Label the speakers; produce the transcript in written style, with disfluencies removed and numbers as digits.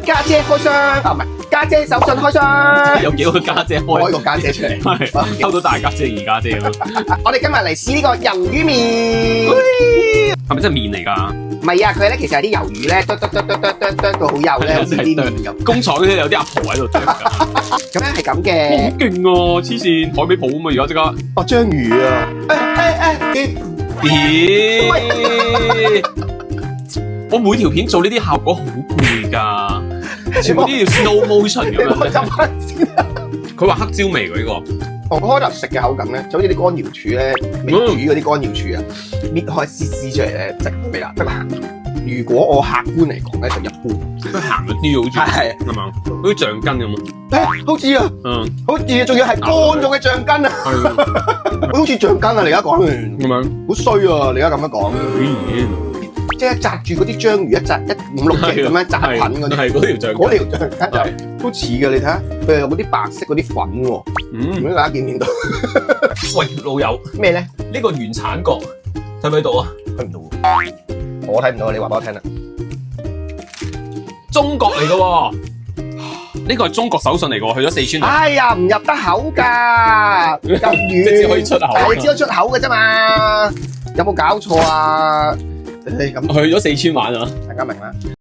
Speaker 1: 家姐開箱啊，唔係家姐手信開箱，
Speaker 2: 有幾個家姐
Speaker 1: 開個家姐出嚟，
Speaker 2: 係溝到大家姐二家姐咯。
Speaker 1: 我哋今日嚟試呢個魷魚麵，
Speaker 2: 係咪真係麵嚟㗎？
Speaker 1: 唔係啊，佢咧其實係啲魷魚咧，剁到好幼咧，好似啲麵咁。
Speaker 2: 工廠咧有啲阿婆喺度剁㗎。
Speaker 1: 咁咧係咁
Speaker 2: 好
Speaker 1: 嘅，
Speaker 2: 勁啊！黐線，海味鋪啊嘛，而家即刻。
Speaker 1: 哦章魚啊，
Speaker 2: 咦？我每條片做呢啲效果好攰㗎，全部都要 slow motion 咁
Speaker 1: 你幫我
Speaker 2: 樣。
Speaker 1: 執翻先啊！
Speaker 2: 佢話黑椒味喎呢個。
Speaker 1: 我開頭食嘅口感咧，就好似啲乾瑤柱咧，未煮嗰啲乾瑤柱啊，搣開絲出嚟咧，即係味啦，得啦。如果我客觀嚟講咧，就一般。
Speaker 2: 佢鹹咗啲好似
Speaker 1: 係
Speaker 2: 係嘛，好似橡筋咁啊。
Speaker 1: 好似啊，
Speaker 2: 嗯，
Speaker 1: 好似啊，仲要係乾咗嘅橡筋啊，
Speaker 2: 係
Speaker 1: 好似橡筋啊！你而家講完，
Speaker 2: 咁樣。
Speaker 1: 好衰啊！你而家咁樣講，即係紮住嗰啲章魚一紮一五六隻咁樣紮菌嗰啲，
Speaker 2: 係嗰條橡筋。
Speaker 1: 嗰條橡筋就都似嘅。你睇下，佢有嗰啲白色嗰啲粉喎。
Speaker 2: 嗯，
Speaker 1: 如果大家見唔見到
Speaker 2: 喂老友，
Speaker 1: 咩咧？
Speaker 2: 呢個原產國睇唔睇到啊？
Speaker 1: 睇唔到喎，我睇唔到，你話俾我聽啦。
Speaker 2: 中國嚟嘅喎，呢個係中國手信嚟嘅喎，去咗四川。
Speaker 1: 哎呀，唔入得口㗎，咁遠，
Speaker 2: 即係只可以出口
Speaker 1: 係只可以出口嘅啫嘛。有冇搞錯啊？你咁
Speaker 2: 去咗四川玩啊！
Speaker 1: 大家明啦。